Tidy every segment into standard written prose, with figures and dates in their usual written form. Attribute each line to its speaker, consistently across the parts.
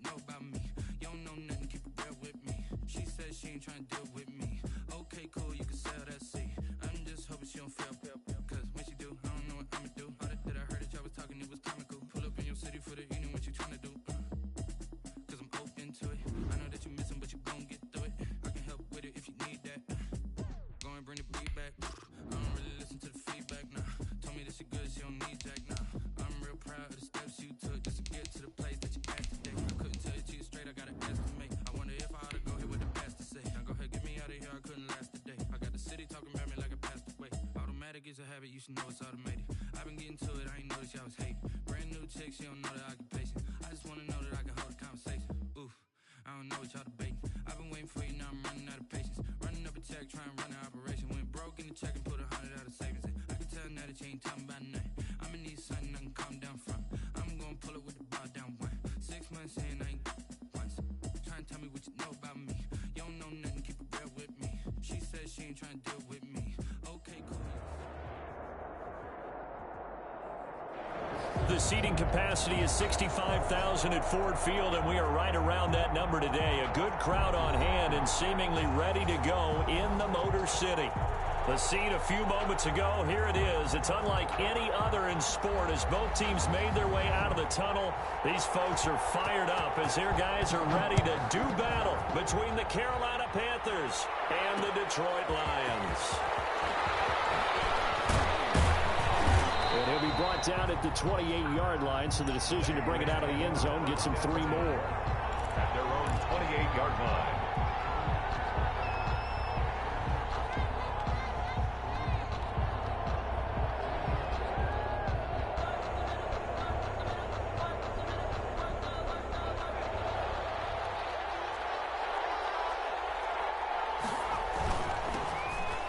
Speaker 1: know about me. You don't know nothing, keep it real with me. She said she ain't trying to deal with me. Okay, cool, you can sell that seat. I'm just hoping she don't fail. Cause when she do, I don't know what I'ma do. All that I heard that y'all was talking, it was comical. Pull up in your city for the evening, what you trying to do? Cause I'm open to it. I know that you missing, but you gon' get through it. I can help with it if you need that. Go and bring the beat back. I don't really listen to the feedback, nah. Told me that she good, she don't need Jack, nah. I'm real proud of the steps you took just to get to the place that you at today. I couldn't tell you to you straight, I gotta estimate. I wonder if I ought to go here with the best to say. Now go ahead, get me out of here, I couldn't last today. I got the city talking about me like I passed away. Automatic is a habit, you should know it's automated. I've been getting to it, I ain't noticed y'all was hating. Brand new chick, she don't know the occupation. I just wanna know that I can hold a conversation. Oof, I don't know what y'all debating. I've been waiting for you, now I'm running out of patience. Running up a check, trying to run an operation. Went broke in the check and put 100 out of savings. I can tell now that you ain't talking about nothing. I'ma need something I can calm down from. I'm gonna pull it with the bar down one. 6 months in, I ain't once. Trying to tell me what you know about me. You don't know nothing, keep it real with me. She said she ain't trying to deal with me. Okay, cool.
Speaker 2: The seating capacity is 65,000 at Ford Field, and we are right around that number today. A good crowd on hand and seemingly ready to go in the Motor City. The scene a few moments ago, here it is. It's unlike any other in sport as both teams made their way out of the tunnel. These folks are fired up as their guys are ready to do battle between the Carolina Panthers and the Detroit Lions. And he'll be brought down at the 28-yard line, so the decision to bring it out of the end zone gets him 3 more.
Speaker 3: At their own 28-yard line.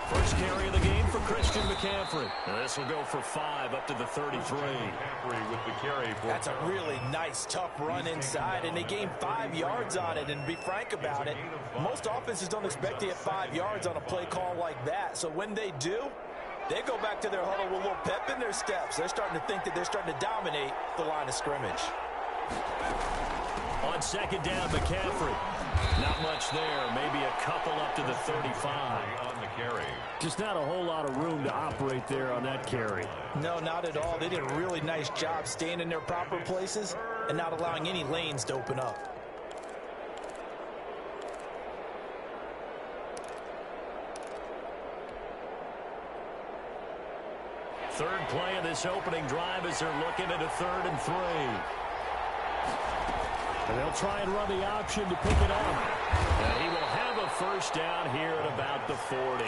Speaker 2: First carry of the game for Christian McCaffrey. And this will go for 5 up to the 33.
Speaker 3: McCaffrey with the carry.
Speaker 4: That's a really nice, tough run inside, and they gained 5 yards on it. And to be frank about it, most offenses don't expect to get 5 yards on a play call like that. So when they do, they go back to their huddle with a little pep in their steps. They're starting to think that they're starting to dominate the line of scrimmage.
Speaker 2: On second down, McCaffrey. Not much there. Maybe a couple up to the 35.
Speaker 3: On the carry.
Speaker 2: Just not a whole lot of room to operate there on that carry.
Speaker 4: No, not at all. They did a really nice job staying in their proper places and not allowing any lanes to open up.
Speaker 2: Third play of this opening drive as they're looking at a 3rd and 3. And they'll try and run the option to pick it up. And he will have a first down here at about the 40.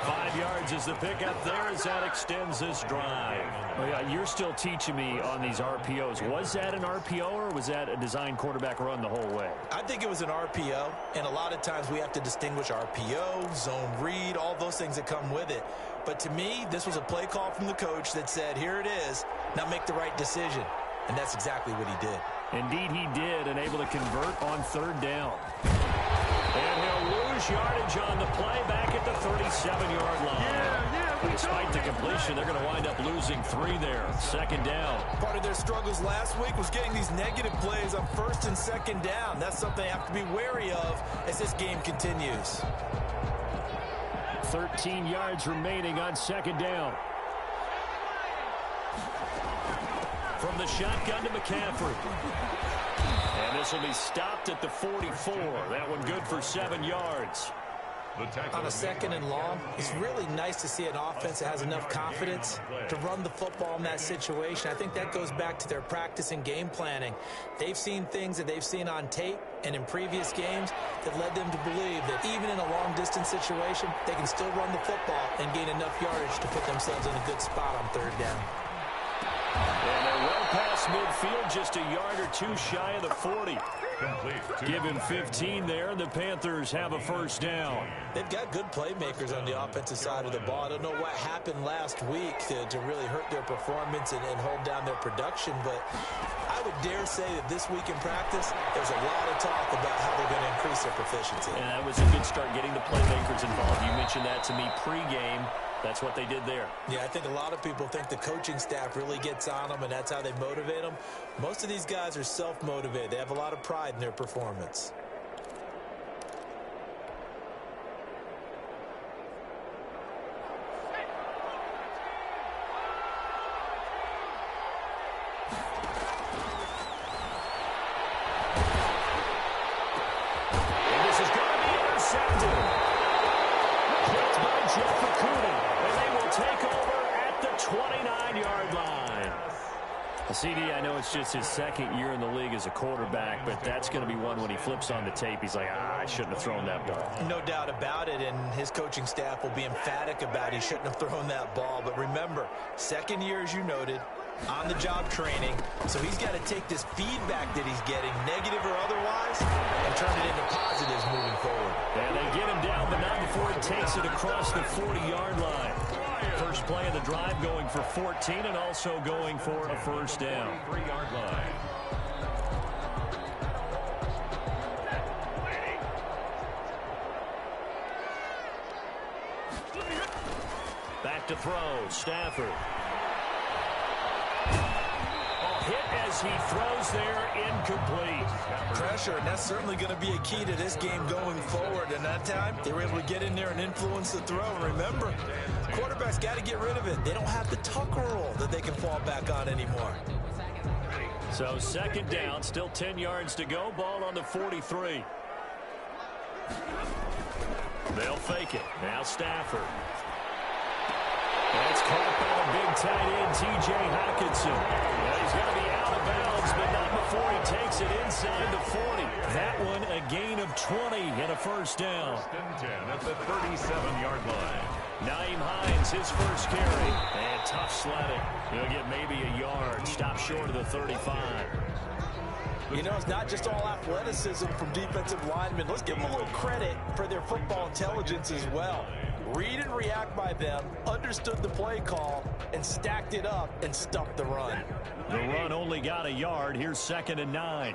Speaker 2: 5 yards is the pickup there as that extends this drive. Oh, yeah, you're still teaching me on these RPOs. Was that an RPO or was that a design quarterback run the whole way?
Speaker 4: I think it was an RPO, and a lot of times we have to distinguish RPO, zone read, all those things that come with it. But to me, this was a play call from the coach that said, here it is, now make the right decision. And that's exactly what he did.
Speaker 2: Indeed he did, and able to convert on 3rd down. And he'll lose yardage on the play back at the 37-yard line. Despite the completion, they're going to wind up losing 3 there. 2nd down.
Speaker 4: Part of their struggles last week was getting these negative plays on 1st and 2nd down. That's something they have to be wary of as this game continues.
Speaker 2: 13 yards remaining on 2nd down. From the shotgun to McCaffrey. And this will be stopped at the 44. That one good for 7 yards.
Speaker 4: On a 2nd and long, it's really nice to see an offense that has enough confidence to run the football in that situation. I think that goes back to their practice and game planning. They've seen things that they've seen on tape and in previous games that led them to believe that even in a long-distance situation, they can still run the football and gain enough yardage to put themselves in a good spot on 3rd down.
Speaker 2: And they're well past midfield, just a yard or 2 shy of the 40. Give him 15 there, and the Panthers have a first down.
Speaker 4: They've got good playmakers on the offensive side of the ball. I don't know what happened last week to really hurt their performance and hold down their production, but I would dare say that this week in practice, there's a lot of talk about how they're going to increase their proficiency.
Speaker 2: And that was a good start getting the playmakers involved. You mentioned that to me pregame. That's what they did there.
Speaker 4: Yeah, I think a lot of people think the coaching staff really gets on them, and that's how they motivate them. Most of these guys are self-motivated. They have a lot of pride in their performance.
Speaker 2: CD, I know it's just his second year in the league as a quarterback, but that's going to be one when he flips on the tape. He's like, I shouldn't have thrown that ball.
Speaker 4: No doubt about it, and his coaching staff will be emphatic about he shouldn't have thrown that ball. But remember, second year, as you noted, on-the-job training, so he's got to take this feedback that he's getting, negative or otherwise, and turn it into positives moving forward.
Speaker 2: And they get him down, but not before he takes it across the 40-yard line. First play of the drive going for 14 and also going for a first down.
Speaker 3: 3-yard line.
Speaker 2: Back to throw, Stafford. Hit as he throws there, incomplete.
Speaker 4: Pressure, and that's certainly going to be a key to this game going forward. And that time, they were able to get in there and influence the throw. And remember, quarterbacks got to get rid of it. They don't have the tuck rule that they can fall back on anymore.
Speaker 2: So second down, still 10 yards to go. Ball on the 43. They'll fake it. Now Stafford. That's caught by the big tight end, T.J. Hockenson. Well, he's going to be out of bounds, but not before he takes it inside the 40. That one a gain of 20 and a first down.
Speaker 3: 10 at the 37-yard line.
Speaker 2: Naeem Hines, his first carry. And tough sledding. He'll get maybe a yard. Stop short of the 35.
Speaker 4: You know, it's not just all athleticism from defensive linemen. Let's give them a little credit for their football intelligence as well. Read and react by them, understood the play call, and stacked it up and stuffed the run.
Speaker 2: The run only got a yard. Here's 2nd and 9.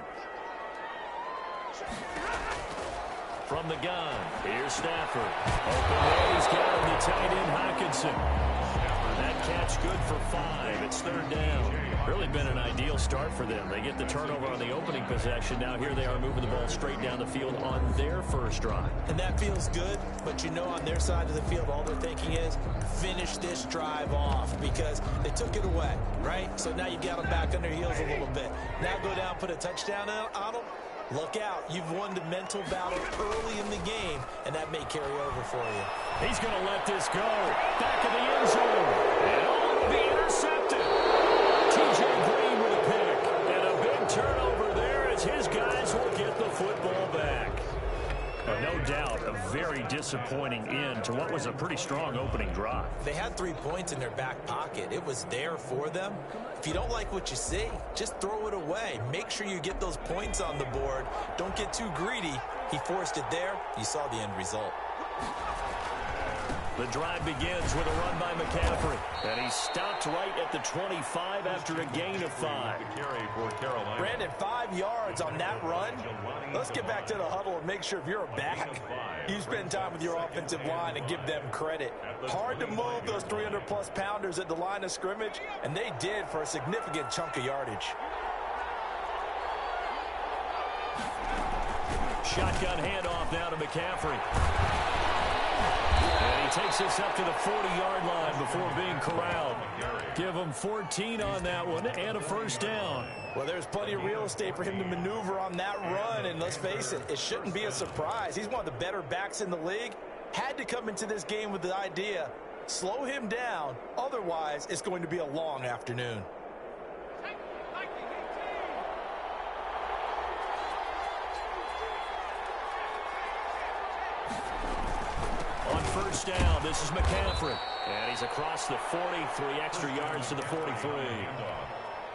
Speaker 2: From the gun, here's Stafford. Open there, he's got him, the tight end, Hockenson. That catch good for 5. It's 3rd down. Really been an ideal start for them. They get the turnover on the opening possession. Now here they are moving the ball straight down the field on their first drive.
Speaker 4: And that feels good, but you know on their side of the field, all they're thinking is finish this drive off because they took it away, right? So now you got them back on their heels a little bit. Now go down, put a touchdown on them. Look out. You've won the mental battle early in the game, and that may carry over for you.
Speaker 2: He's going to let this go. Back of the end zone. And all will be intercepted. T.J. Green with a pick. And a big turnover there as his guys will get the football back. No doubt a very disappointing end to what was a pretty strong opening drive.
Speaker 4: They had 3 points in their back pocket. It was there for them. If you don't like what you see, just throw it away. Make sure you get those points on the board. Don't get too greedy. He forced it there. You saw the end result.
Speaker 2: The drive begins with a run by McCaffrey. And he's stopped right at the 25 after a gain of 5.
Speaker 4: Brandon, 5 yards on that run. Let's get back to the huddle and make sure if you're a back, you spend time with your offensive line and give them credit. Hard to move those 300-plus pounders at the line of scrimmage, and they did for a significant chunk of yardage.
Speaker 2: Shotgun handoff now to McCaffrey. And he takes this up to the 40-yard line before being corralled. Give him 14 on that one and a first down.
Speaker 4: Well, there's plenty of real estate for him to maneuver on that run, and let's face it, it shouldn't be a surprise. He's one of the better backs in the league. Had to come into this game with the idea, slow him down, otherwise it's going to be a long afternoon.
Speaker 2: On first down, this is McCaffrey. And he's across the 43 extra yards to the 43.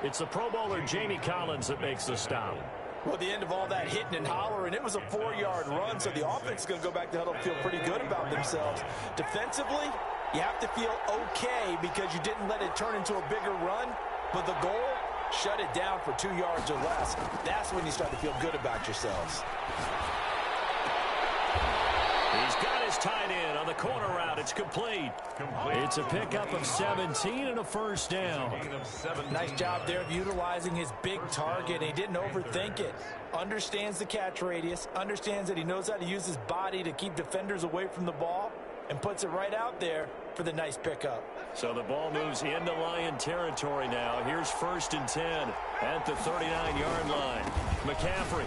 Speaker 2: It's the Pro Bowler Jamie Collins that makes the stop.
Speaker 4: Well, at the end of all that hitting and hollering, it was a 4-yard run, so the offense is going to go back to huddle and feel pretty good about themselves. Defensively, you have to feel okay because you didn't let it turn into a bigger run, but the goal, shut it down for 2 yards or less. That's when you start to feel good about yourselves.
Speaker 2: He's got his tight end on the corner route. It's complete. It's a pickup of 17 and a first down.
Speaker 4: Nice job there of utilizing his big target. He didn't overthink it. Understands the catch radius. Understands that he knows how to use his body to keep defenders away from the ball. And puts it right out there for the nice pickup.
Speaker 2: So the ball moves into Lion territory now. Here's 1st and 10 at the 39-yard line. McCaffrey.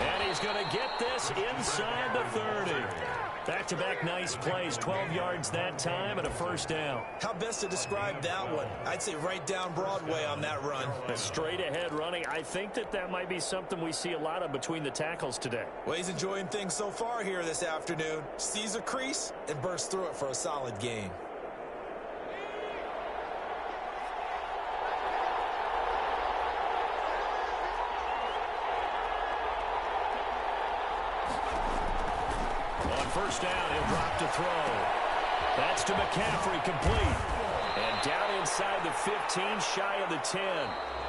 Speaker 2: And he's going to get this inside the 30. Back-to-back nice plays, 12 yards that time and a first down.
Speaker 4: How best to describe that one? I'd say right down Broadway on that run.
Speaker 2: A straight-ahead running. I think that might be something we see a lot of between the tackles today.
Speaker 4: Well, he's enjoying things so far here this afternoon. Sees a crease and bursts through it for a solid gain.
Speaker 2: First down, he'll drop to throw. That's to McCaffrey, complete. And down inside the 15, shy of the 10.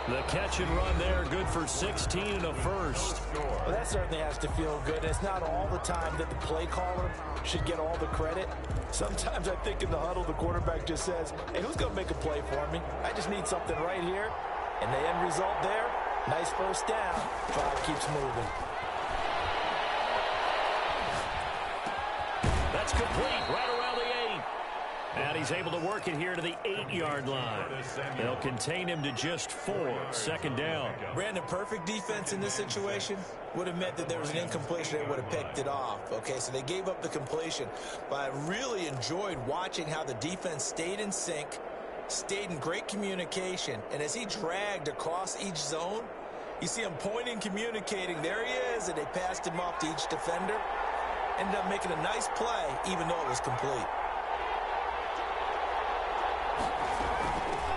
Speaker 2: The catch and run there, good for 16 and a first.
Speaker 4: Well, that certainly has to feel good. And it's not all the time that the play caller should get all the credit. Sometimes I think in the huddle, the quarterback just says, hey, who's going to make a play for me? I just need something right here. And the end result there, nice first down. Drive keeps moving.
Speaker 2: That's complete, right around the 8. And he's able to work it here to the 8-yard line. They'll contain him to just 4. 2nd down.
Speaker 4: Brandon, perfect defense in this situation would have meant that there was an incompletion. They would have picked it off. Okay, so they gave up the completion. But I really enjoyed watching how the defense stayed in sync, stayed in great communication. And as he dragged across each zone, you see him pointing, communicating. There he is, and they passed him off to each defender. Ended up making a nice play, even though it was complete.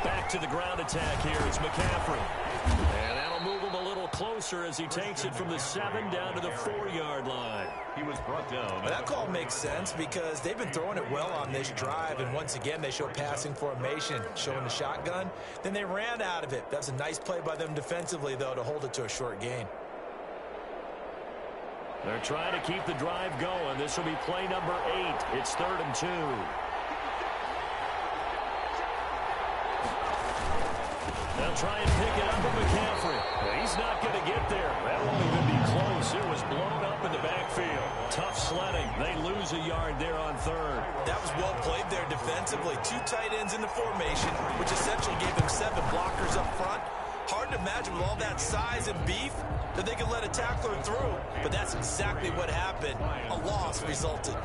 Speaker 2: Back to the ground attack here is McCaffrey. And that'll move him a little closer as he takes it from the 7 down to the 4-yard line.
Speaker 3: He was brought down.
Speaker 4: Well, that call makes sense because they've been throwing it well on this drive, and once again they show passing formation, showing the shotgun. Then they ran out of it. That was a nice play by them defensively, though, to hold it to a short gain.
Speaker 2: They're trying to keep the drive going. This will be play number 8. It's 3rd and 2. They'll try and pick it up with McCaffrey. Well, he's not going to get there. That won't even be close. It was blown up in the backfield. Tough sledding. They lose a yard there on 3rd.
Speaker 4: That was well played there defensively. 2 tight ends in the formation, which essentially gave them 7 blockers up front. Hard to imagine with all that size and beef that they could let a tackler through, but that's exactly what happened. A loss resulted.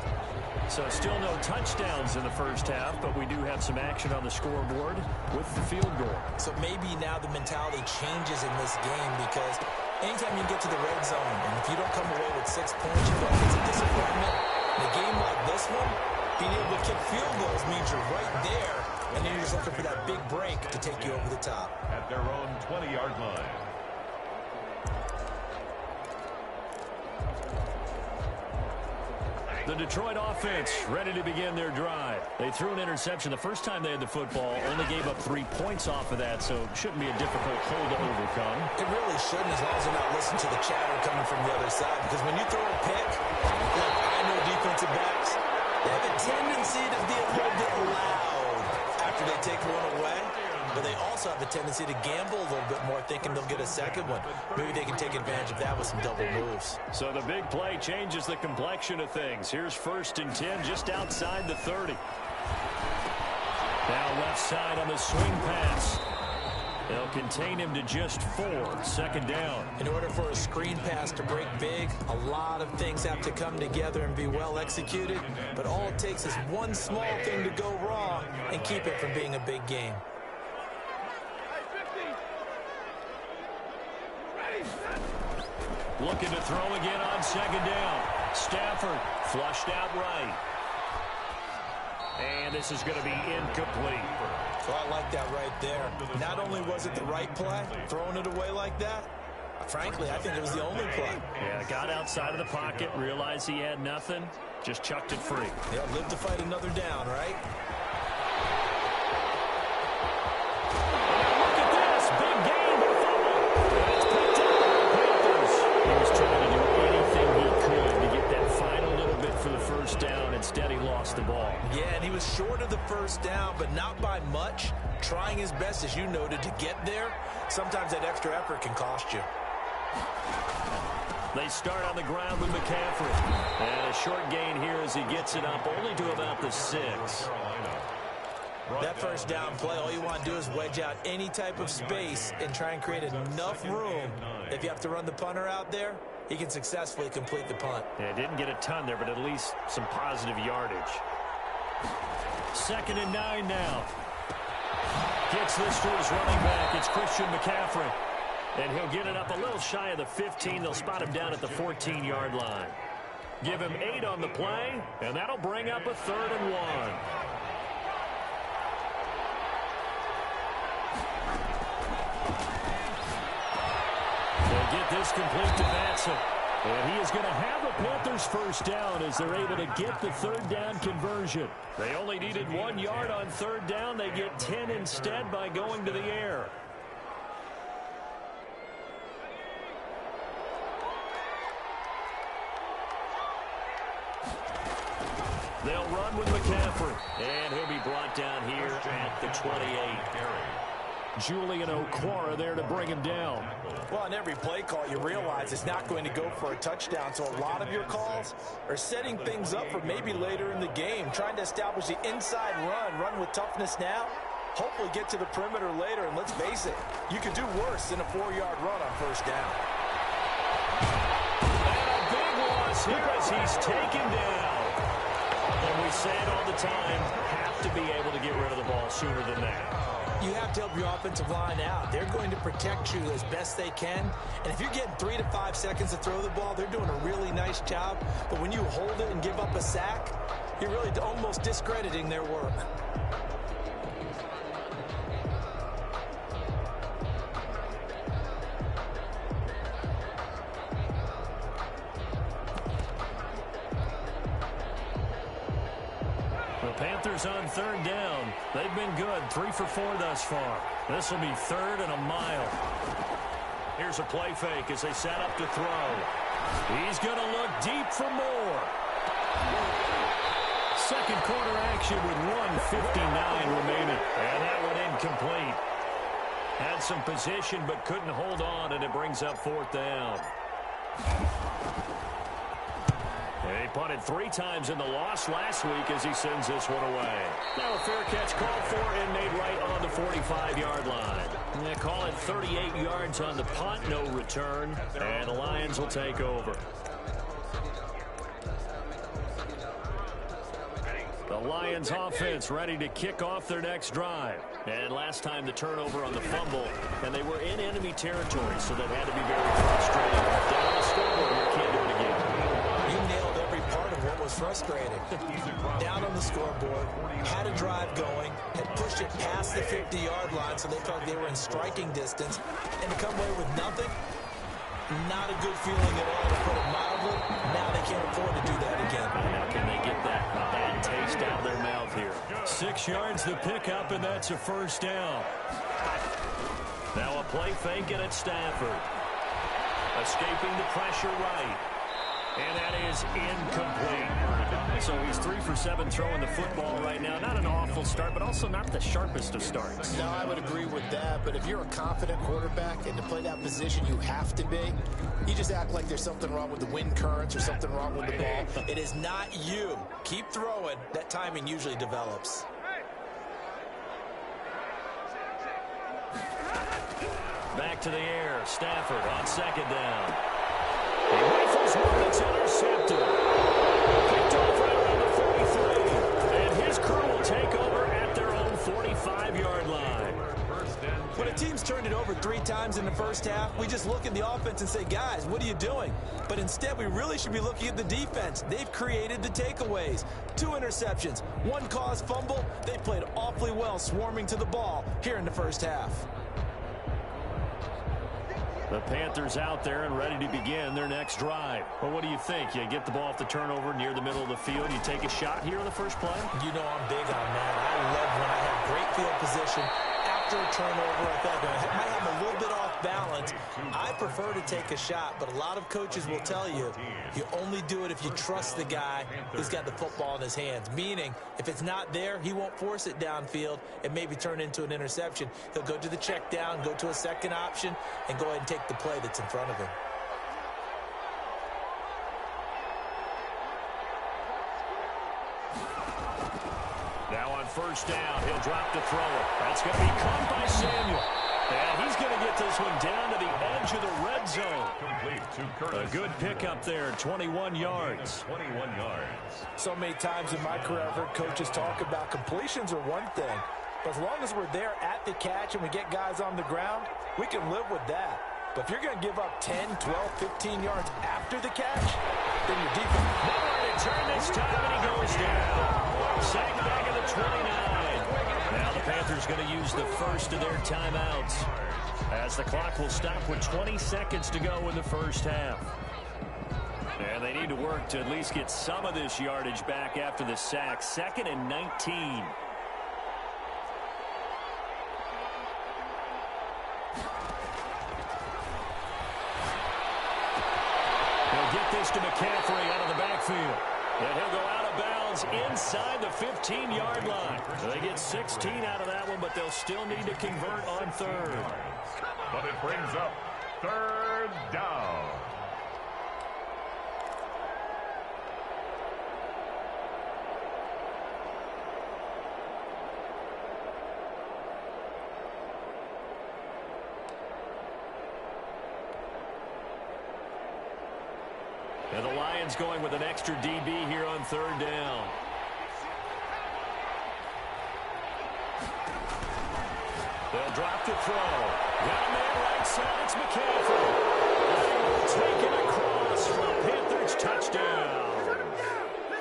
Speaker 2: So still no touchdowns in the first half, but we do have some action on the scoreboard with the field goal. So
Speaker 4: maybe now the mentality changes in this game because anytime you get to the red zone, and if you don't come away with 6 points, you feel like it's a disappointment. In a game like this one, being able to kick field goals means you're right there, and then you're just looking for that big break to take you over the top.
Speaker 3: At their own 20-yard line.
Speaker 2: The Detroit offense ready to begin their drive. They threw an interception the first time they had the football, only gave up 3 points off of that, so it shouldn't be a difficult hole to overcome.
Speaker 4: It really shouldn't, as long as you're not listening to the chatter coming from the other side, because when you throw a pick, look, I know defensive backs, they have a tendency to be a little bit loud after they take one away. But they also have a tendency to gamble a little bit more, thinking they'll get a second one. Maybe they can take advantage of that with some double moves.
Speaker 2: So the big play changes the complexion of things. Here's 1st and 10 just outside the 30. Now left side on the swing pass. They'll contain him to just 4. 2nd down.
Speaker 4: In order for a screen pass to break big, a lot of things have to come together and be well executed. But all it takes is one small thing to go wrong and keep it from being a big game.
Speaker 2: Looking to throw again on 2nd down. Stafford flushed out right. And this is going to be incomplete.
Speaker 4: So I like that right there. Not only was it the right play, throwing it away like that, frankly, I think it was the only play.
Speaker 2: Yeah, got outside of the pocket, realized he had nothing, just chucked it free.
Speaker 4: Yeah, live to fight another down, right?
Speaker 2: Look at this, big game. It's picked up. Panthers. He was trying to do anything he instead he lost the ball.
Speaker 4: Yeah, and he was short of the first down, but not by much. Trying his best, as you noted, to get there. Sometimes that extra effort can cost you.
Speaker 2: They start on the ground with McCaffrey. And a short gain here as he gets it up only to about the 6.
Speaker 4: That first down play, all you want to do is wedge out any type of space and try and create enough room. If you have to run the punter out there, he can successfully complete the punt.
Speaker 2: Yeah, didn't get a ton there, but at least some positive yardage. 2nd and 9 now. Gets this to his running back. It's Christian McCaffrey. And he'll get it up a little shy of the 15. They'll spot him down at the 14-yard line. Give him 8 on the play, and that'll bring up a 3rd and 1. They'll get this complete to Batson. And he is going to have the Panthers first down as they're able to get the 3rd down conversion. They only needed 1 yard on 3rd down. They get 10 instead by going to the air. They'll run with McCaffrey. And he'll be brought down here at the 28. Julian Okwara there to bring him down.
Speaker 4: Well, on every play call, you realize it's not going to go for a touchdown. So a lot of your calls are setting things up for maybe later in the game, trying to establish the inside run with toughness now, hopefully get to the perimeter later. And let's face it, you could do worse than a 4-yard run on first down.
Speaker 2: And a big loss here as he's taken down. And we say it all the time, have to be able to get rid of the ball sooner than that.
Speaker 4: You have to help your offensive line out. They're going to protect you as best they can. And if you're getting 3 to 5 seconds to throw the ball, they're doing a really nice job. But when you hold it and give up a sack, you're really almost discrediting their work.
Speaker 2: Panthers on 3rd down. They've been good. 3 for 4 thus far. This will be 3rd and a mile. Here's a play fake as they set up to throw. He's going to look deep for more. Second quarter action with 1:59 remaining. And that one incomplete. Had some position but couldn't hold on, and it brings up 4th down. He punted 3 times in the loss last week as he sends this one away. Now a fair catch called for and made right on the 45-yard line. They call it 38 yards on the punt, no return, and the Lions will take over. The Lions offense ready to kick off their next drive. And last time the turnover on the fumble, and they were in enemy territory, so that had to be very frustrating. Down on the scoreboard, you can't do it again.
Speaker 4: You nailed every part of what was frustrating. Down on the scoreboard, had a drive going, had pushed it past the 50-yard line so they felt they were in striking distance, and to come away with nothing, not a good feeling at all, to put it mildly. Now they can't afford to do that again.
Speaker 2: Now can they get that bad taste out of their mouth here? 6 yards to pick up, and that's a first down. Now a play fake it at Stafford. Escaping the pressure right. And that is incomplete. So he's 3 for 7 throwing the football right now. Not an awful start, but also not the sharpest of starts.
Speaker 4: No, I would agree with that. But if you're a confident quarterback and to play that position you have to be, you just act like there's something wrong with the wind currents or something wrong with the ball. It is not you. Keep throwing. That timing usually develops.
Speaker 2: Back to the air. Stafford on 2nd down. He rifles one that's intercepted. Picked off right around the 43. And his crew will take over at their own 45-yard line.
Speaker 4: When a team's turned it over 3 times in the first half, we just look at the offense and say, guys, what are you doing? But instead, we really should be looking at the defense. They've created the takeaways. 2 interceptions, 1 caused fumble. They played awfully well swarming to the ball here in the first half.
Speaker 2: The Panthers out there and ready to begin their next drive. Well, what do you think? You get the ball off the turnover near the middle of the field. You take a shot here on the first play?
Speaker 4: You know I'm big on that. I love when I have great field position. after a turnover like that, it might have a little bit off balance. I prefer to take a shot, but a lot of coaches will tell you, you only do it if you trust the guy who's got the football in his hands. Meaning, if it's not there, he won't force it downfield and maybe turn into an interception. He'll go to the check down, go to a second option, and go ahead and take the play that's in front of him.
Speaker 2: Now on first down, he'll drop to throw it. That's going to be caught by Samuel. And he's going to get this one down to the edge of the red zone.
Speaker 3: Complete to Curtis.
Speaker 2: A good pickup there, 21 yards.
Speaker 3: 21 yards.
Speaker 4: So many times in my career, I've heard coaches talk about completions are one thing, but as long as we're there at the catch and we get guys on the ground, we can live with that. But if you're going to give up 10, 12, 15 yards after the catch, then your defense.
Speaker 2: Nowhere to turn this time, and he goes down. Sacked back at the 29. Now the Panthers going to use the first of their timeouts, as the clock will stop with 20 seconds to go in the first half. And they need to work to at least get some of this yardage back after the sack. 2nd and 19. Get this to McCaffrey out of the backfield. And he'll go out of bounds inside the 15-yard line. So they get 16 out of that one, but they'll still need to convert on third.
Speaker 3: But it brings up third down.
Speaker 2: And the Lions going with an extra DB here on third down. They'll drop to throw. Got a man right side. It's McCaffrey. Taken across for a Panthers touchdown.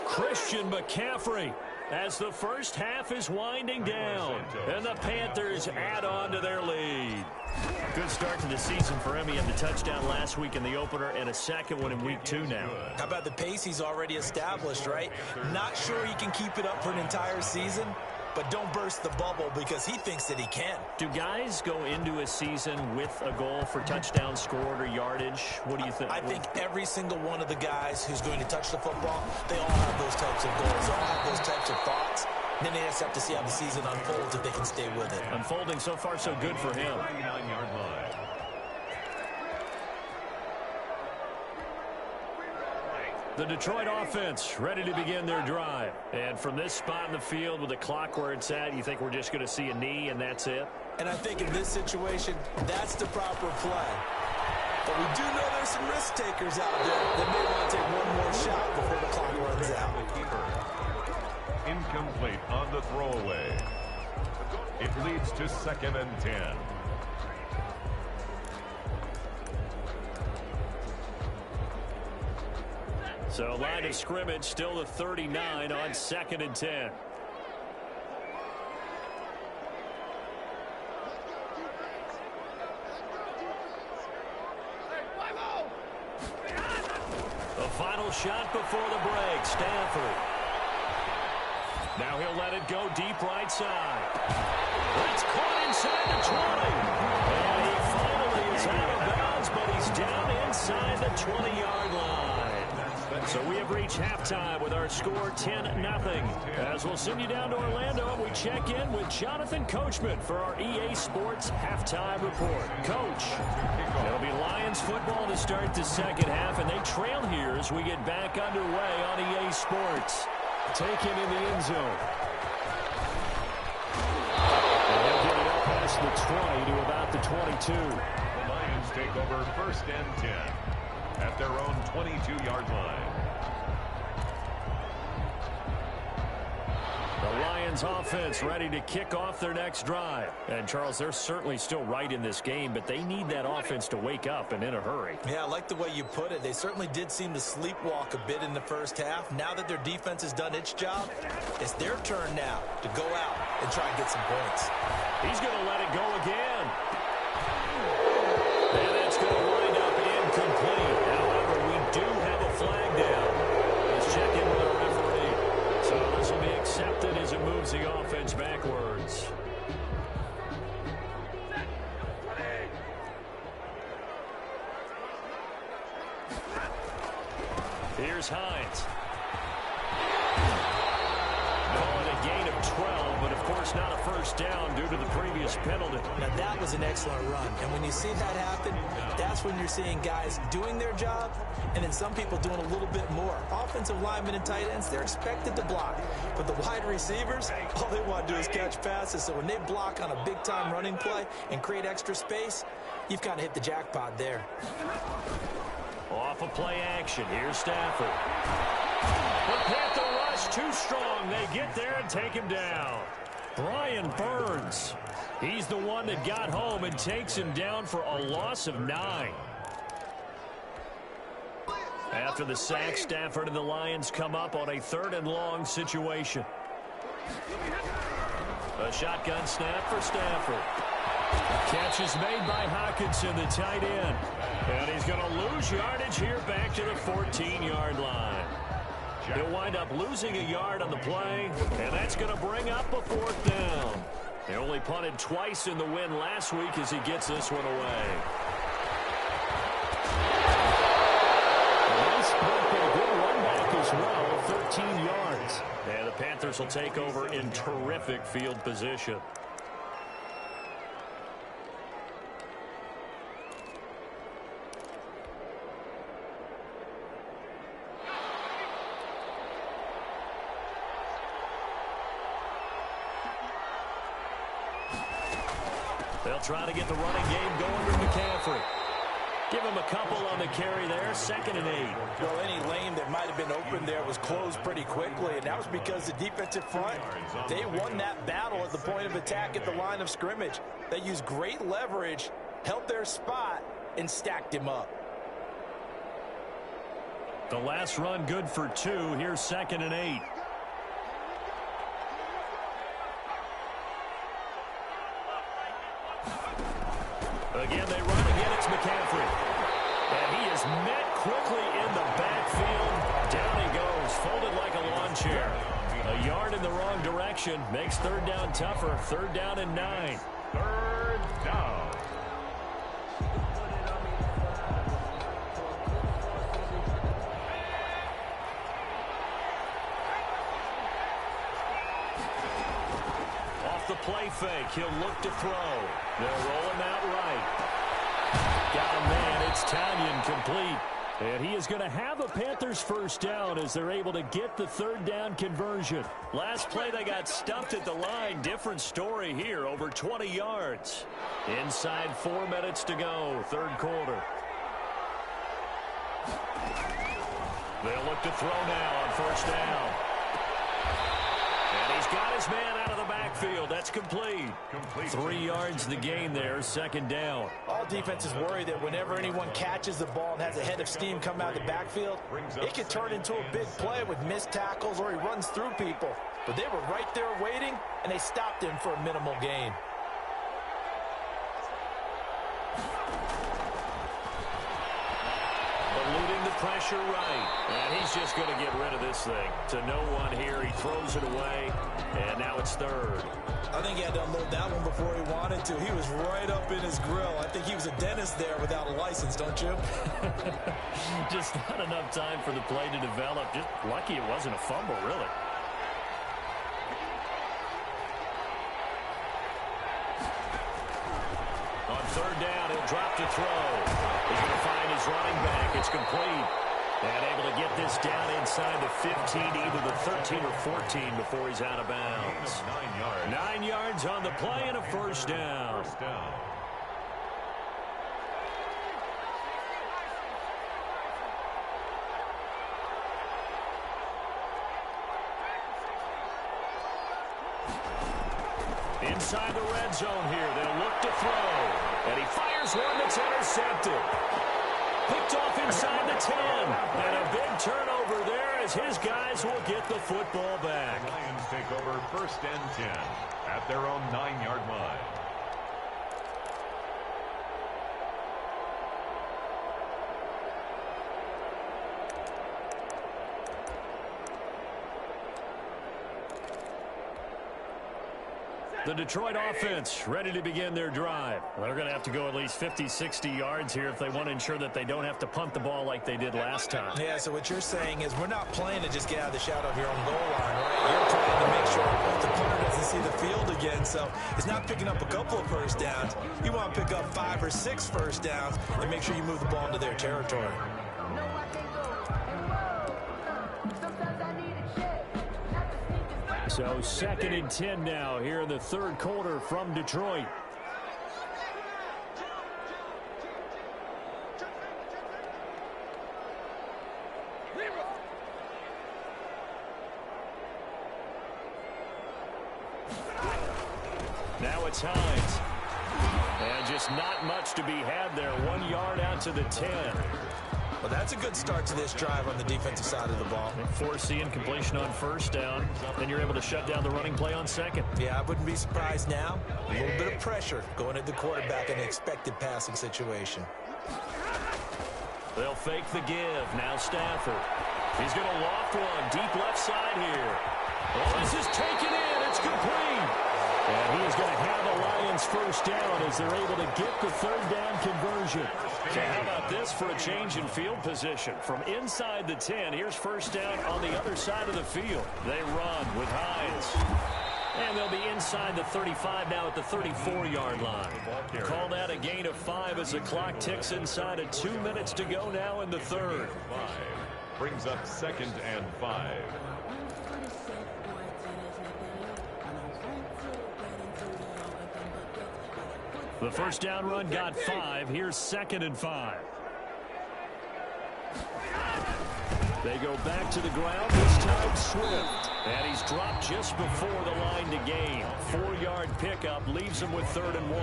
Speaker 2: Christian McCaffrey, as the first half is winding down, and the Panthers add on to their lead. Good start to the season for him. He had the touchdown last week in the opener and a second one in week 2 now.
Speaker 4: How about the pace he's already established, right? Not sure he can keep it up for an entire season, but don't burst the bubble because he thinks that he can.
Speaker 2: Do guys go into a season with a goal for touchdown scored or yardage? What do you think?
Speaker 4: I think every single one of the guys who's going to touch the football, they all have those types of goals. They all have those types of thoughts. Then they just have to see how the season unfolds if they can stay with it.
Speaker 2: Unfolding so far so good for him.
Speaker 3: 99-yard line.
Speaker 2: The Detroit offense ready to begin their drive. And from this spot in the field with the clock where it's at, you think we're just going to see a knee and that's it?
Speaker 4: And I think in this situation, that's the proper play. But we do know there's some risk takers out there that may want to take one more shot before the clock runs out.
Speaker 3: Incomplete on the throwaway. It leads to 2nd and 10.
Speaker 2: So line of scrimmage still the 39 on 2nd and 10. The final shot before the break, Stanford. Now he'll let it go deep right side. That's caught inside the 20. And he finally is out of bounds, but he's down inside the 20-yard line. So we have reached halftime with our score 10-0. As we'll send you down to Orlando, and we check in with Jonathan Coachman for our EA Sports Halftime Report. Coach, it'll be Lions football to start the second half, and they trail here as we get back underway on EA Sports. Taken in the end zone. And they'll get it up past the 20 to about the 22.
Speaker 3: The Lions take over 1st and 10 at their own 22-yard line.
Speaker 2: The Lions offense ready to kick off their next drive. And, Charles, they're certainly still right in this game, but they need that offense to wake up and in a hurry.
Speaker 4: Yeah, I like the way you put it. They certainly did seem to sleepwalk a bit in the first half. Now that their defense has done its job, it's their turn now to go out and try and get some points.
Speaker 2: He's going to let it go again. And that's going to wind up incomplete. However, we do have a flag down. Let's check in with our referee. So this will be accepted as it moves the offense backwards. Here's Hines. Call it a gain of 12, but of course not a first down due to the previous penalty.
Speaker 4: Now that was an excellent run, and when you see that happen, that's when you're seeing guys doing their job, and then some people doing a little bit more. Offensive linemen and tight ends, they're expected to block, but the wide receivers, all they want to do is catch passes, so when they block on a big-time running play and create extra space, you've kind of hit the jackpot there.
Speaker 2: Off of play action, here's Stafford. The Panther rush too strong. They get there and take him down. Brian Burns, he's the one that got home and takes him down for a loss of 9. After the sack, Stafford and the Lions come up on a 3rd and long situation. A shotgun snap for Stafford. Catch is made by Hockenson, the tight end. And he's going to lose yardage here back to the 14-yard line. He'll wind up losing a yard on the play, and that's going to bring up a 4th down. They only punted twice in the win last week as he gets this one away. A nice punt and a good run back as well, 13 yards. And the Panthers will take over in terrific field position. They'll try to get the running game going with McCaffrey. Give him a couple on the carry there, 2nd and 8.
Speaker 4: Well, any lane that might have been open there was closed pretty quickly, and that was because the defensive front, they won that battle at the point of attack at the line of scrimmage. They used great leverage, held their spot, and stacked him up.
Speaker 2: The last run good for 2. Here's 2nd and 8. Again, they run again. It's McCaffrey. And he is met quickly in the backfield. Down he goes, folded like a lawn chair. A yard in the wrong direction makes 3rd down tougher. 3rd down and 9.
Speaker 3: 3rd down.
Speaker 2: Off the play fake, he'll look to throw. They'll roll him out right. Got a man, it's Tanyan complete. And he is going to have a Panthers first down as they're able to get the 3rd down conversion. Last play they got stuffed at the line. Different story here, over 20 yards. Inside 4 minutes to go, 3rd quarter. They'll look to throw now on 1st down. And he's got his man out of the backfield. That's complete. 3 yards the gain there, 2nd down.
Speaker 4: All defenses worry that whenever anyone catches the ball and has a head of steam come out of the backfield, it could turn into a big play with missed tackles or he runs through people. But they were right there waiting, and they stopped him for a minimal gain.
Speaker 2: Eluding the pressure right. And he's just going to get rid of this thing. To no one here. He throws it away. And now it's 3rd.
Speaker 4: I think he had to unload that one before he wanted to. He was right up in his grill. I think he was a dentist there without a license, don't you?
Speaker 2: Just not enough time for the play to develop. Just lucky it wasn't a fumble, really. On 3rd down, he'll drop to throw. He's going to find his running back. It's complete. And able to get this down inside the 15, either the 13 or 14 before he's out of bounds.
Speaker 3: 9 yards.
Speaker 2: 9 yards on the play and a 1st down.
Speaker 3: 1st down.
Speaker 2: Inside the red zone here. They'll look to throw. And he fires one that's intercepted. Picked off inside the 10. And a big turnover there as his guys will get the football back.
Speaker 3: The Lions take over 1st and 10 at their own 9-yard line.
Speaker 2: The Detroit offense ready to begin their drive. They're going to have to go at least 50, 60 yards here if they want to ensure that they don't have to punt the ball like they did last time.
Speaker 4: Yeah, so what you're saying is we're not playing to just get out of the shadow of your own goal line, right? You're playing to make sure the punter doesn't see the field again. So it's not picking up a couple of first downs. You want to pick up 5 or 6 first downs and make sure you move the ball into their territory.
Speaker 2: So 2nd and 10 now here in the third quarter from Detroit. Now it's Hines. And just not much to be had there. 1 yard out to the 10.
Speaker 4: Well, that's a good start to this drive on the defensive side of the ball.
Speaker 2: Force the incompletion on first down. Then you're able to shut down the running play on second.
Speaker 4: Yeah, I wouldn't be surprised now. A little bit of pressure going at the quarterback in an expected passing situation.
Speaker 2: They'll fake the give. Now Stafford. He's going to loft one. Deep left side here. Oh, this is taken in. It's complete. And he is going to have a Lions first down as they're able to get the third down conversion. So how about this for a change in field position? From inside the 10, here's first down on the other side of the field. They run with Hines. And they'll be inside the 35 now at the 34-yard line. Call that a gain of 5 as the clock ticks inside of 2 minutes to go now in the third.
Speaker 3: Brings up 2nd and 5.
Speaker 2: The first down run got 5. Here's 2nd and 5. They go back to the ground, this time Swift. And he's dropped just before the line to gain. 4-yard pickup leaves him with 3rd and 1.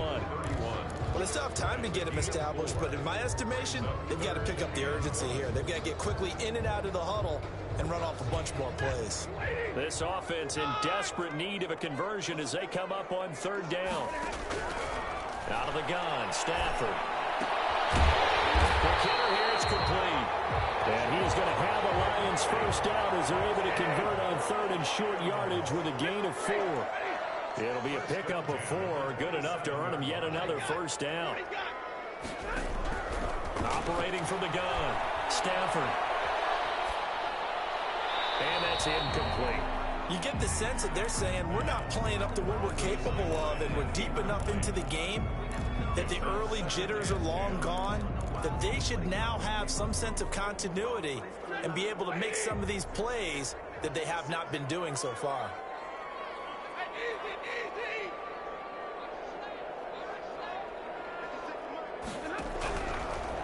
Speaker 4: Well, it's tough time to get him established, but in my estimation, they've got to pick up the urgency here. They've got to get quickly in and out of the huddle and run off a bunch more plays.
Speaker 2: This offense in desperate need of a conversion as they come up on 3rd down. Out of the gun, Stafford. The kicker here is complete. And he is going to have a Lions first down as they're able to convert on 3rd and short yardage with a gain of 4. It'll be a pickup of 4, good enough to earn him yet another first down. Operating from the gun, Stafford. And that's incomplete.
Speaker 4: You get the sense that they're saying we're not playing up to what we're capable of, and we're deep enough into the game that the early jitters are long gone, that they should now have some sense of continuity and be able to make some of these plays that they have not been doing so far.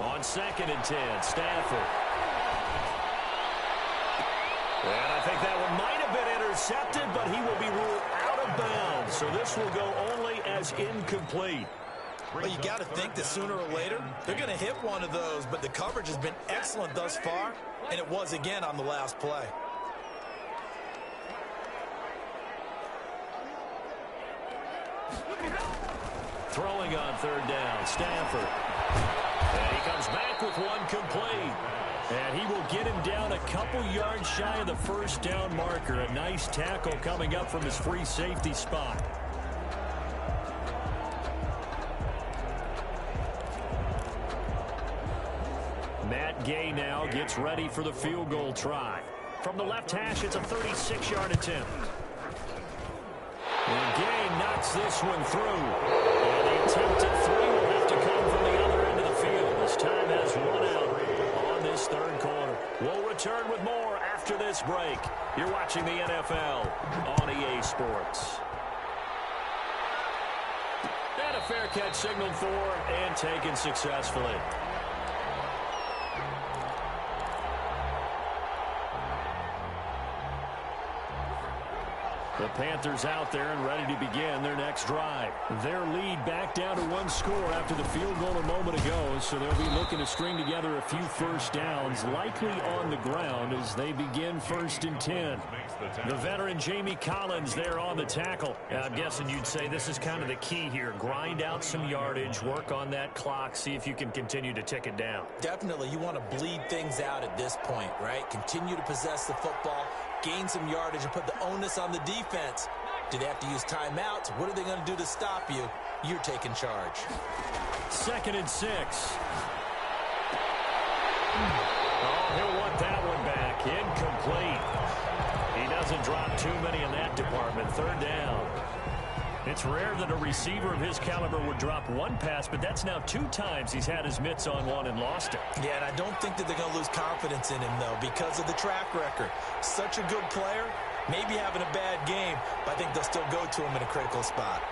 Speaker 2: On 2nd and 10, Stafford. And I think that one might have been intercepted, but he will be ruled out of bounds. So this will go only as incomplete.
Speaker 4: Well, you got to think that sooner or later they're going to hit one of those, but the coverage has been excellent thus far, and it was again on the last play.
Speaker 2: Throwing on 3rd down, Stafford. And he comes back with one complete. And he will get him down a couple yards shy of the first down marker. A nice tackle coming up from his free safety spot. Matt Gay now gets ready for the field goal try. From the left hash, it's a 36-yard attempt. And Gay knocks this one through. And the attempt at 3 will have to come from the other end of the field. This time has 1 out on this third quarter. We'll return with more after this break. You're watching the NFL on EA Sports. And a fair catch signaled for and taken successfully. The Panthers out there and ready to begin their next drive. Their lead back down to 1 score after the field goal a moment ago, so they'll be looking to string together a few first downs, likely on the ground as they begin 1st and 10. The veteran Jamie Collins there on the tackle. I'm guessing you'd say this is kind of the key here. Grind out some yardage, work on that clock, see if you can continue to tick it down.
Speaker 4: Definitely, you want to bleed things out at this point, right? Continue to possess the football, gain some yardage, and put the onus on the defense Do they have to use timeouts? What are they going to do to stop you? You're taking charge.
Speaker 2: 2nd and 6. Oh, he'll want that one back. Incomplete. He doesn't drop too many in that department. 3rd down. It's rare that a receiver of his caliber would drop one pass, but that's now 2 times he's had his mitts on one and lost it.
Speaker 4: Yeah, and I don't think that they're going to lose confidence in him, though, because of the track record. Such a good player, maybe having a bad game, but I think they'll still go to him in a critical spot.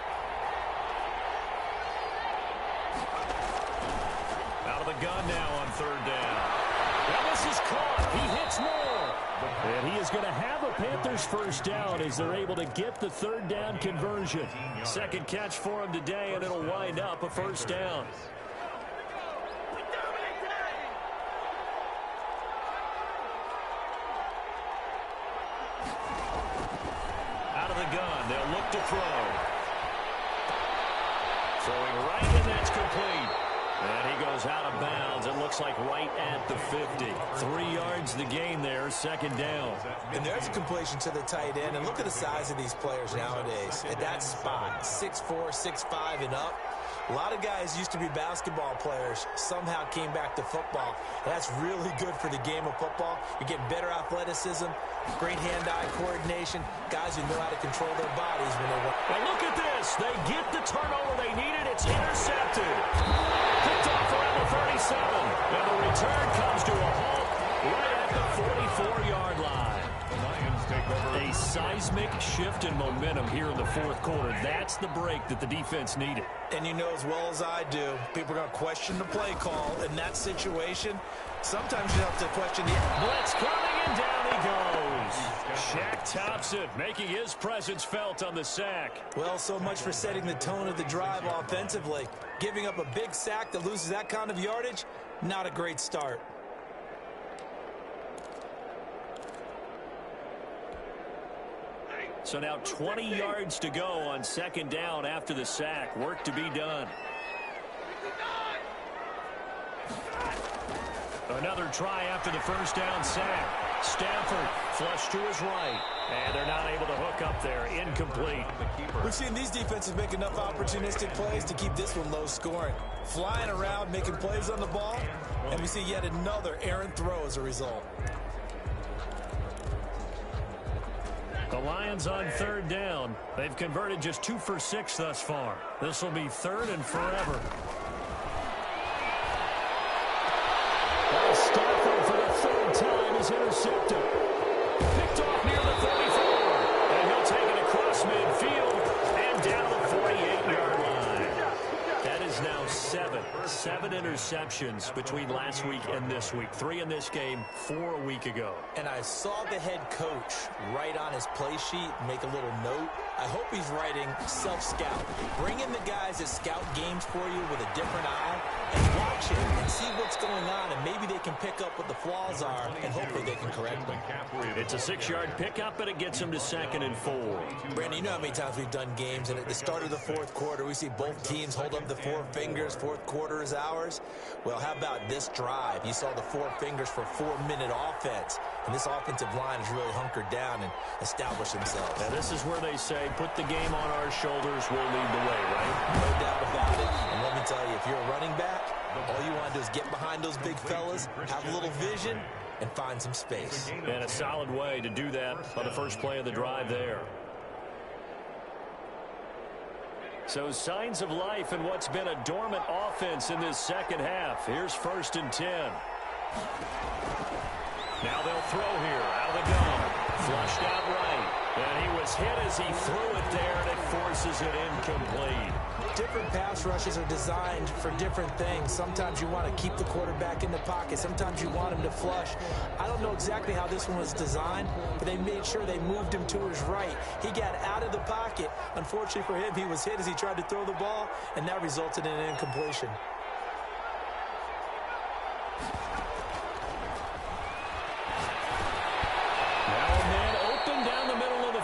Speaker 2: Out of the gun now on 3rd down. Now this is caught. He hits more. And he is going to have a Panthers first down as they're able to get the 3rd down conversion. 2nd catch for him today, and it'll wind up a first down. Out of the gun, they'll look to throw. Throwing right, and that's complete. And he goes out of bounds. It looks like right at the 50. 3 yards the gain there, 2nd down.
Speaker 4: And there's a completion to the tight end. And look at the size of these players nowadays. At that spot, 6'4", 6'5", and up. A lot of guys used to be basketball players, somehow came back to football. That's really good for the game of football. You're getting better athleticism, great hand-eye coordination, guys who know how to control their bodies when they want.
Speaker 2: And look at this. They get the turnover they needed. It's intercepted. Picked off around the 37. And the return comes to a halt right at the 44-yard line. A seismic shift in momentum here in the 4th quarter. That's the break that the defense needed.
Speaker 4: And you know as well as I do, people are going to question the play call in that situation. Sometimes you have to question the
Speaker 2: blitz coming, and down he goes. Shaq Thompson making his presence felt on the sack.
Speaker 4: Well, so much for setting the tone of the drive offensively. Giving up a big sack that loses that kind of yardage, not a great start.
Speaker 2: So now 20 yards to go on 2nd down after the sack. Work to be done. Another try after the first down sack. Stafford flush to his right. And they're not able to hook up there. Incomplete.
Speaker 4: We've seen these defenses make enough opportunistic plays to keep this one low scoring. Flying around, making plays on the ball. And we see yet another errant throw as a result.
Speaker 2: The Lions on 3rd down. They've converted just 2 for 6 thus far. This will be 3rd and forever. Stafford for the 3rd time is intercepted. Picked off near the 34. And he'll take it across midfield and down the 48-yard line. That is now 7 interceptions between last week and this week. 3 in this game, 4 a week ago.
Speaker 4: And I saw the head coach write on his play sheet, make a little note. I hope he's writing self-scout. Bring in the guys that scout games for you with a different eye and watch it and see what's going on, and maybe they can pick up what the flaws are, and hopefully they can correct them.
Speaker 2: It's a 6-yard pickup, and it gets them to 2nd and 4.
Speaker 4: Brandon, you know how many times we've done games, and at the start of the 4th quarter, we see both teams hold up the 4 fingers. 4th quarter is ours. Well, how about this drive? You saw the 4 fingers for 4-minute offense, and this offensive line has really hunkered down and established themselves.
Speaker 2: Now, this is where they say, put the game on our shoulders, we'll lead the way, right?
Speaker 4: No doubt about it. And let me tell you, if you're a running back, all you want to do is get behind those big fellas, have a little vision, and find some space.
Speaker 2: And a solid way to do that on the first play of the drive there. So signs of life in what's been a dormant offense in this 2nd half. Here's 1st and 10. Now they'll throw here out of the gun. Flushed out right. And he was hit as he threw it there, and it forces it incomplete.
Speaker 4: Different pass rushes are designed for different things. Sometimes you want to keep the quarterback in the pocket. Sometimes you want him to flush. I don't know exactly how this one was designed, but they made sure they moved him to his right. He got out of the pocket. Unfortunately for him, he was hit as he tried to throw the ball, and that resulted in an incompletion.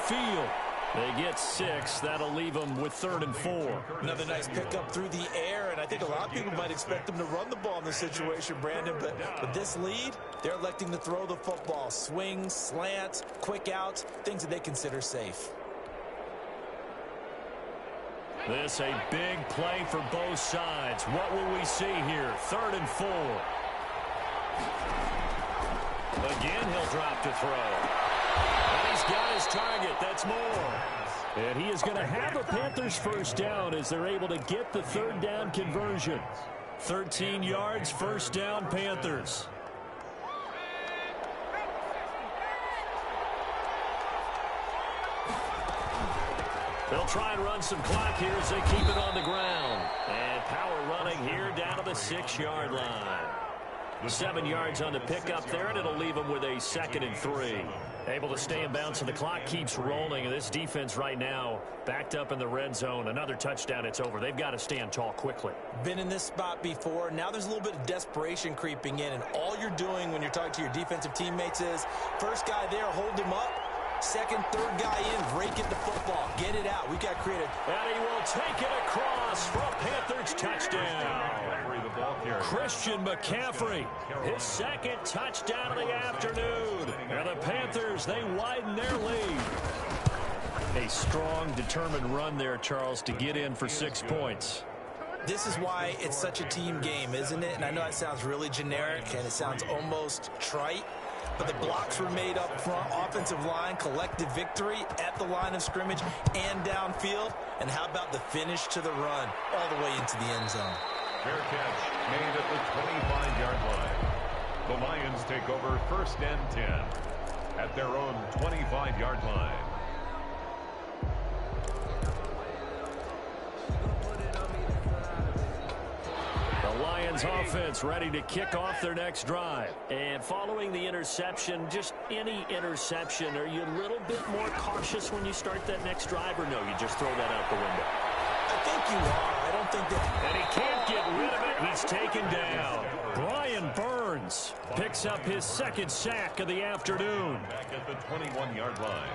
Speaker 2: Field. They get 6. That'll leave them with 3rd and 4.
Speaker 4: Another nice pickup through the air, and I think a lot of people might expect them to run the ball in this situation, Brandon, but with this lead, they're electing to throw the football. Swings, slants, quick outs, things that they consider safe.
Speaker 2: This a big play for both sides. What will we see here? 3rd and 4. Again, he'll drop to throw. And he's got his target. That's more. And he is going to have a Panthers first down as they're able to get the 3rd down conversion. 13 yards, first down, Panthers. They'll try and run some clock here as they keep it on the ground. And power running here down to the 6-yard line. 7 yards on the pickup there, and it'll leave them with a 2nd and 3. Able to stay in bounds, and the clock keeps rolling. And this defense right now backed up in the red zone. Another touchdown, it's over. They've got to stand tall quickly.
Speaker 4: Been in this spot before. Now there's a little bit of desperation creeping in, and all you're doing when you're talking to your defensive teammates is first guy there, hold him up. Second, third guy in, break it the football. Get it out. We've got creative.
Speaker 2: And he will take it across for a Panthers touchdown. Christian McCaffrey, his 2nd touchdown of the afternoon. And the Panthers, they widen their lead. A strong, determined run there, Charles, to get in for 6 points.
Speaker 4: This is why it's such a team game, isn't it? And I know it sounds really generic and it sounds almost trite, but the blocks were made up front, offensive line, collective victory at the line of scrimmage and downfield. And how about the finish to the run all the way into the end zone?
Speaker 3: Fair catch made at the 25-yard line. The Lions take over 1st and 10 at their own 25-yard line.
Speaker 2: The Lions offense ready to kick off their next drive. And following the interception, just any interception, are you a little bit more cautious when you start that next drive, or no, you just throw that out the window?
Speaker 4: I think you are. I don't think that...
Speaker 2: And he can't get rid of it. He's taken down. Brian Burns picks up his 2nd sack of the afternoon.
Speaker 3: Back at the 21-yard line.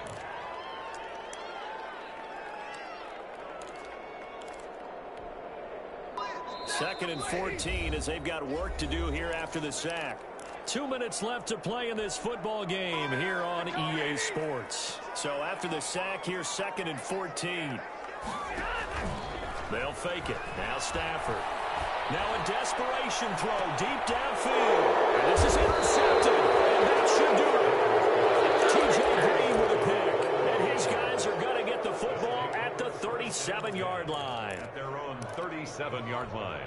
Speaker 2: Second and 14 as they've got work to do here after the sack. 2 minutes left to play in this football game here on EA Sports. So after the sack, here's 2nd and 14. They'll fake it. Now Stafford. Now a desperation throw deep downfield. And this is intercepted. And that should do it. TJ Green with a pick. And his guys are going to get the football at the 37-yard line.
Speaker 3: At their own 37-yard line.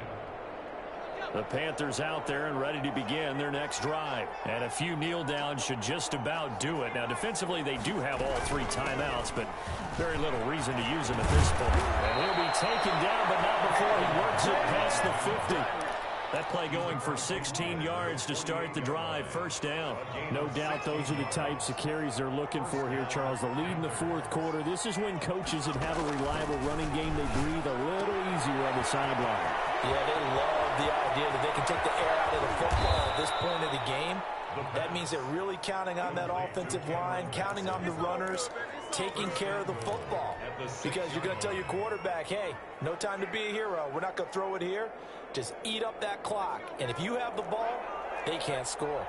Speaker 2: The Panthers out there and ready to begin their next drive. And a few kneel downs should just about do it. Now, defensively, they do have all 3 timeouts, but very little reason to use them at this point. And he'll be taken down, but not before he works it past the 50. That play going for 16 yards to start the drive. First down.
Speaker 5: No doubt those are the types of carries they're looking for here, Charles. The lead in the 4th quarter. This is when coaches that have a reliable running game, they breathe a little easier on the sideline.
Speaker 4: Yeah, they love the idea that they can take the air out of the football at this point of the game. That means they're really counting on that offensive line, counting on the runners, taking care of the football. Because you're going to tell your quarterback, hey, no time to be a hero. We're not going to throw it here. Just eat up that clock. And if you have the ball, they can't score.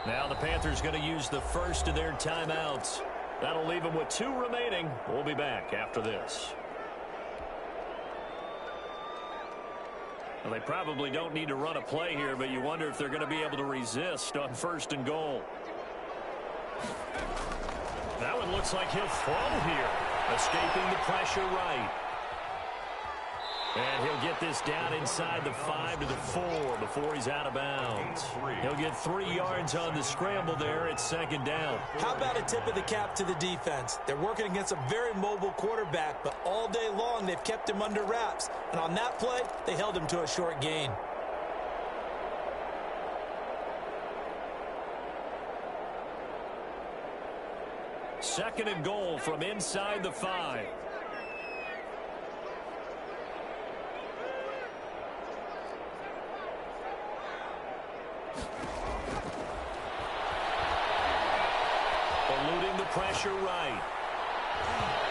Speaker 2: Now the Panthers going to use the first of their timeouts. That'll leave them with 2 remaining. We'll be back after this. Well, they probably don't need to run a play here, but you wonder if they're going to be able to resist on 1st and goal. That one looks like he'll throw here. Escaping the pressure right. And he'll get this down inside the 5 to the 4 before he's out of bounds. He'll get 3 yards on the scramble there at 2nd down.
Speaker 4: How about a tip of the cap to the defense? They're working against a very mobile quarterback, but all day long they've kept him under wraps. And on that play, they held him to a short gain.
Speaker 2: Second and goal from inside the 5. Eluding the pressure right.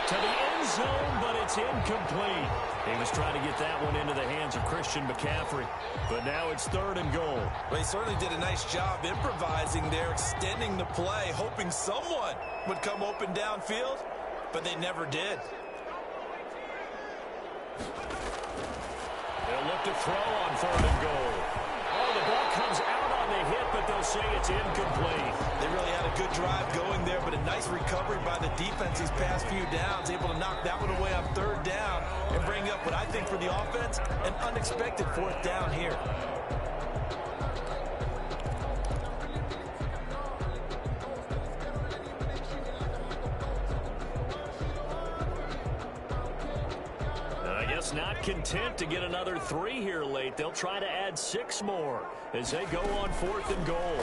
Speaker 2: To the end zone, but it's incomplete. He was trying to get that one into the hands of Christian McCaffrey. But now it's 3rd and goal.
Speaker 4: Well, he certainly did a nice job improvising there, extending the play, hoping someone would come open downfield, but they never did.
Speaker 2: They'll look to throw on 3rd and goal. Oh, the ball comes out on the hit, but they'll say it's incomplete.
Speaker 4: They really had a good drive going there, but a nice recovery by the defense these past few downs, able to knock that one away on 3rd down and bring up what I think for the offense, an unexpected 4th down here.
Speaker 2: Not content to get another 3 here late. They'll try to add 6 more as they go on 4th and goal.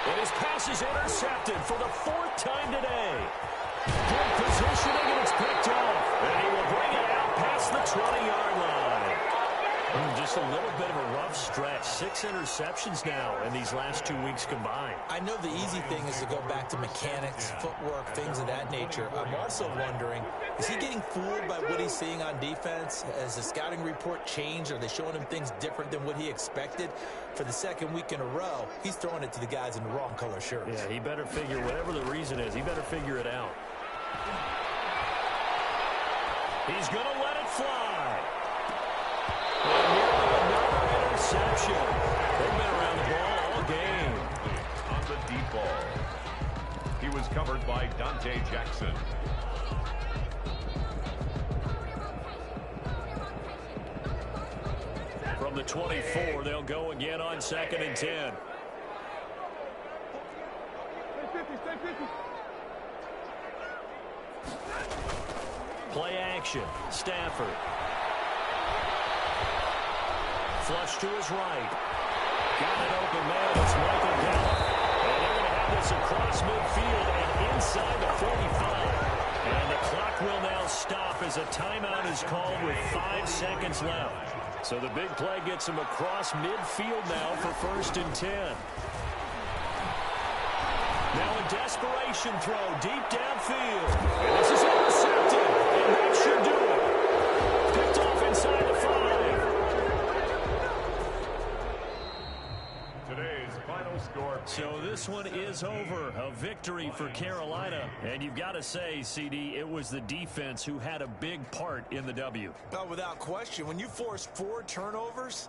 Speaker 2: And his pass is intercepted for the 4th time today. Good positioning, and it's picked off. And he will bring it out past the 20-yard line. Just a little bit of a rough stretch. 6 interceptions now in these last 2 weeks combined.
Speaker 4: I know the easy thing is to go back to mechanics, footwork, things of that nature. I'm also wondering, is he getting fooled by what he's seeing on defense? Has the scouting report changed? Are they showing him things different than what he expected? For the 2nd week in a row, he's throwing it to the guys in the wrong color shirts.
Speaker 2: Yeah, he better figure, whatever the reason is, he better figure it out. He's going to let it fly. And nearly another interception. They've been around the ball all game.
Speaker 3: On the deep ball. He was covered by Dante Jackson.
Speaker 2: From the 24, they'll go again on 2nd and 10. Play action. Stafford. Flush to his right. Got it open, man. It's Michael Gallup. And they're going to have this across midfield and inside the 45. And the clock will now stop as a timeout is called with 5 seconds left. So the big play gets him across midfield now for 1st and 10. Now a desperation throw deep downfield. And this is intercepted. And that should do it. Picked off inside the 5.
Speaker 3: Today's final score.
Speaker 2: So this one is over. A victory for Carolina. And you've got to say, CD, it was the defense who had a big part in the W.
Speaker 4: Oh, without question. When you force 4 turnovers,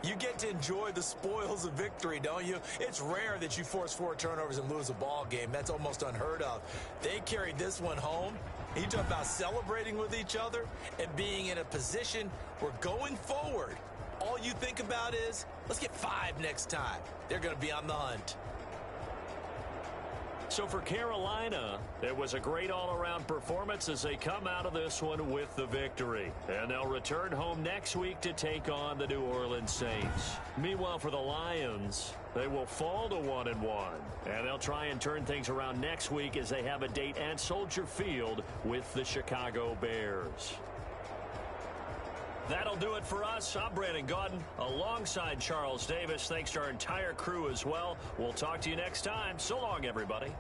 Speaker 4: you get to enjoy the spoils of victory, don't you? It's rare that you force 4 turnovers and lose a ball game. That's almost unheard of. They carried this one home. You talk about celebrating with each other and being in a position where going forward, all you think about is, let's get 5 next time. They're going to be on the hunt.
Speaker 2: So for Carolina, it was a great all-around performance as they come out of this one with the victory. And they'll return home next week to take on the New Orleans Saints. Meanwhile, for the Lions, they will fall to 1-1. And they'll try and turn things around next week as they have a date at Soldier Field with the Chicago Bears. That'll do it for us. I'm Brandon Gaudin alongside Charles Davis. Thanks to our entire crew as well. We'll talk to you next time. So long, everybody.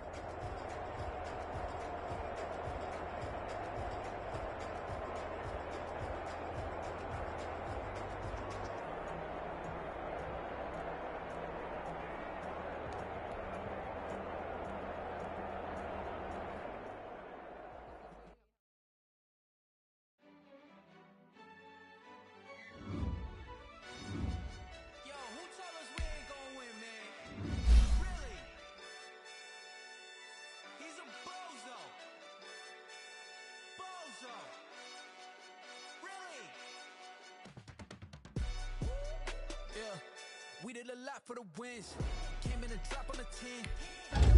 Speaker 1: We did a lot for the wins. Came in and drop on the 10.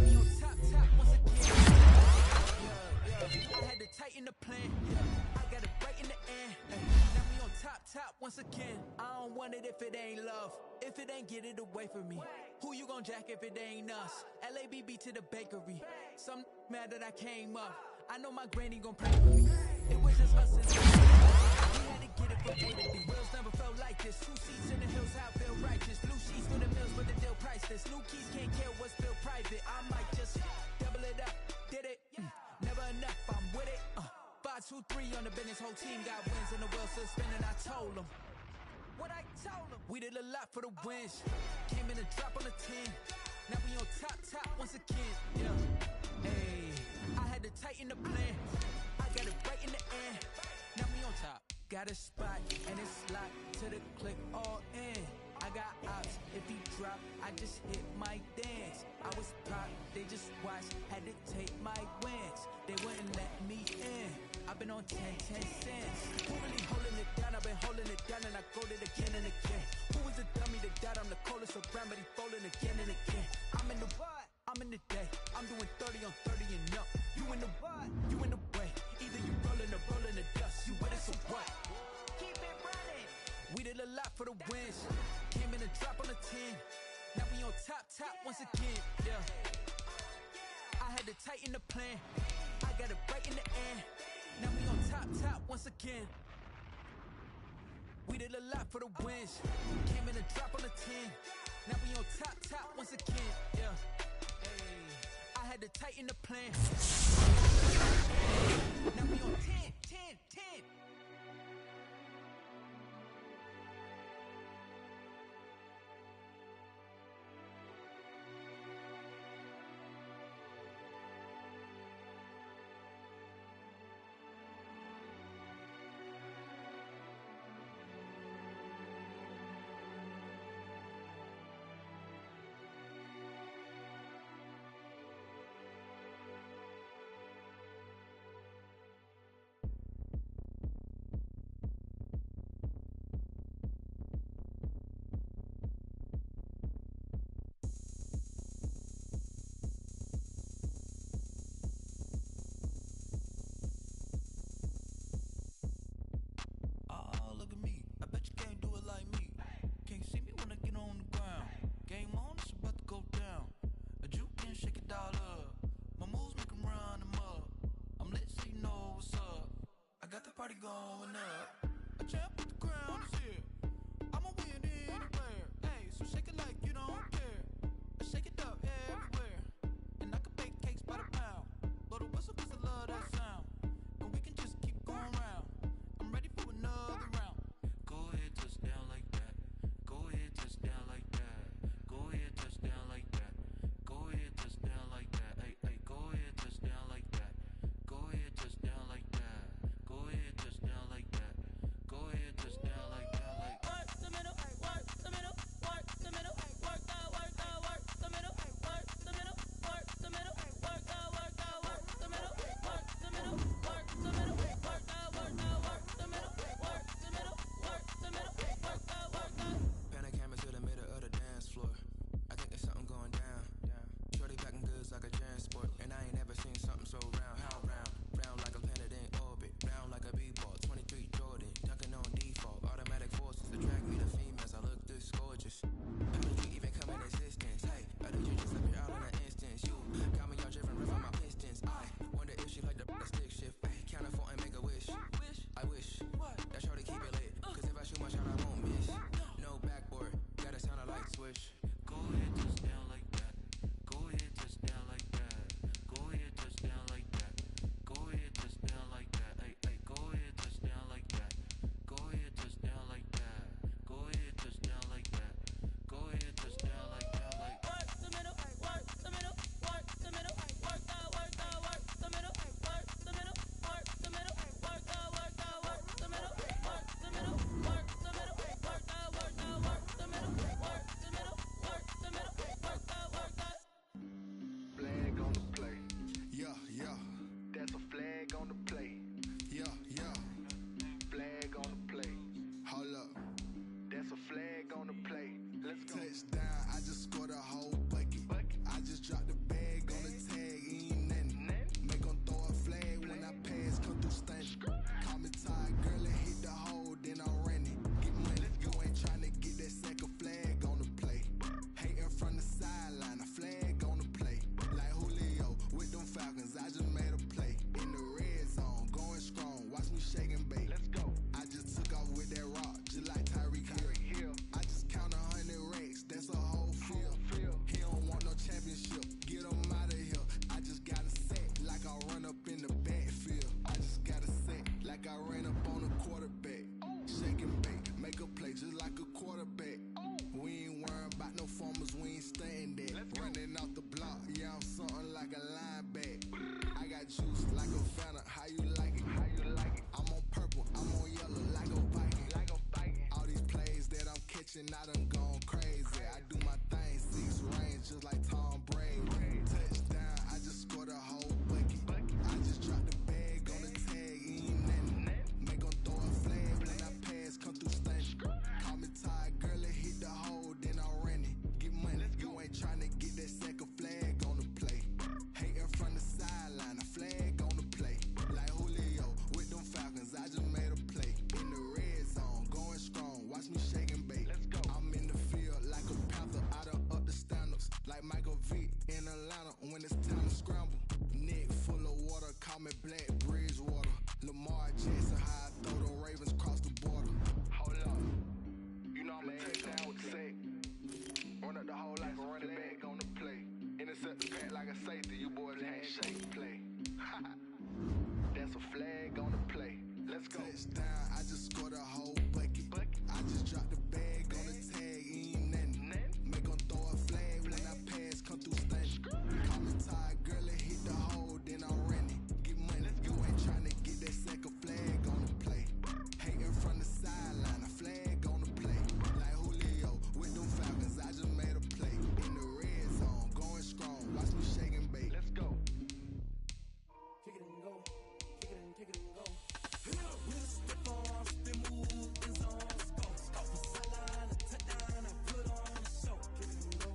Speaker 1: We on top once again. I had to tighten the plan. I got it right in the end. Now we on top once again. I don't want it if it ain't love. If it ain't, get it away from me. Who you gon' jack if it ain't us? LABB to the bakery. Some mad that I came up. I know my granny gon' pray for me. It was just us and we had to get it from A to B. Wheels never felt like this. 2 seats in the hills, how I feel righteous. Blue sheets for the mills, but the deal priceless. New keys can't care what's still private. I might just double it up, did it. Never enough, I'm with it. 5, 2, 3 on the business, whole team got wins and the wheel still spinning. I told them what I told them. We did a lot for the wins. Came in a drop on the 10. Now we on top once again. Yeah. Hey, I had to tighten the plan. I got it right in the end. Now we on top. Got a spot and it's locked to the click all in. I got ops, if he drop, I just hit my dance. I was pop, they just watched, had to take my wins. They wouldn't let me in. I've been on 10 cents. Who really holding it down? I've been holding it down and I go it again and again. Who was the dummy that died? I'm the coldest around, but he falling again and again. I'm in the what? I'm in the day. I'm doing 30 on 30 and up. You in the what? You in the way. Either you rolling or rolling the dust. You with it, so what? Keep it running. We did a lot for the wins. Came in a drop on the 10. Now we on top once again. Yeah. I had to tighten the plan. I got it right in the end. Now we on top once again. We did a lot for the wins. Came in a drop on the 10. Now we on top once again. Yeah. Hey, I had to tighten the plan. Now we on 10. Party going up. A champ with the crown is here. I'ma win anywhere. Hey, so shake it like you don't care. Shake it up everywhere. And I can bake cakes by the pound. Blow the whistle 'cause I love that sound. And we can just keep going round. I'm ready for another round. Go ahead, touch down like that. Go ahead, touch down like that. Go ahead, touch down like that. Go ahead, touch down like that. Hey, go ahead, touch down like that. Go ahead, touch down like that. Go ahead, touch down like that.
Speaker 6: in Atlanta when it's time to scramble. Neck full of water, call me Black Bridgewater. Lamar Jackson, how I throw the Ravens across the border. Hold up, you know I'm a touchdown with the sack. Run up the hole like a running back on the play. Intercept the pack like a safety, you boys handshake play. That's a flag on the play. Let's go. Touchdown, I just scored a whole bucket. I just dropped the bag on the tag, ain't nothing. Make them throw a flag when I pass, come through stunning. Call me Todd, girl, it hit the hole, then I ran it. Get money, you ain't tryna get that second flag on the play. Hating from the sideline, a flag on the play. Like Julio with them Falcons, I just made a play. In the red zone, going strong, watch me shake and bake. Let's go.
Speaker 1: Kick it and go, kick it and kick it and go. We'll step on, spin, move, in zone, let's go. From sideline to touchdown, I put on a show.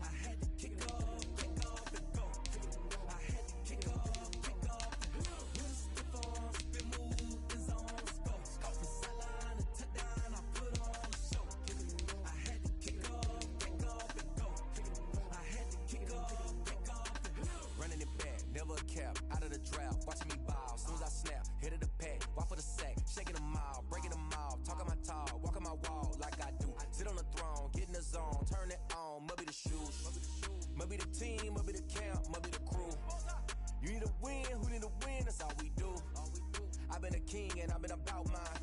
Speaker 1: I had to kick off and go. I had to kick off and go. We'll step on, spin, move, in zone, let's go. From sideline to touchdown, I put on a show. I had to kick off and go. I had to kick off and go. Running it back, never a cap, out of the draft, watching me ball. Soon as I snap, hit of the pack, walk for the sack, shaking them all, breaking them all, talking my talk, walking my wall like I do. Sit on the throne, get in the zone, turn it on, must be the shoes, must be the team, must be the camp, must be the crew. You need a win, who need a win, that's all we do. I've been a king and I've been about mine.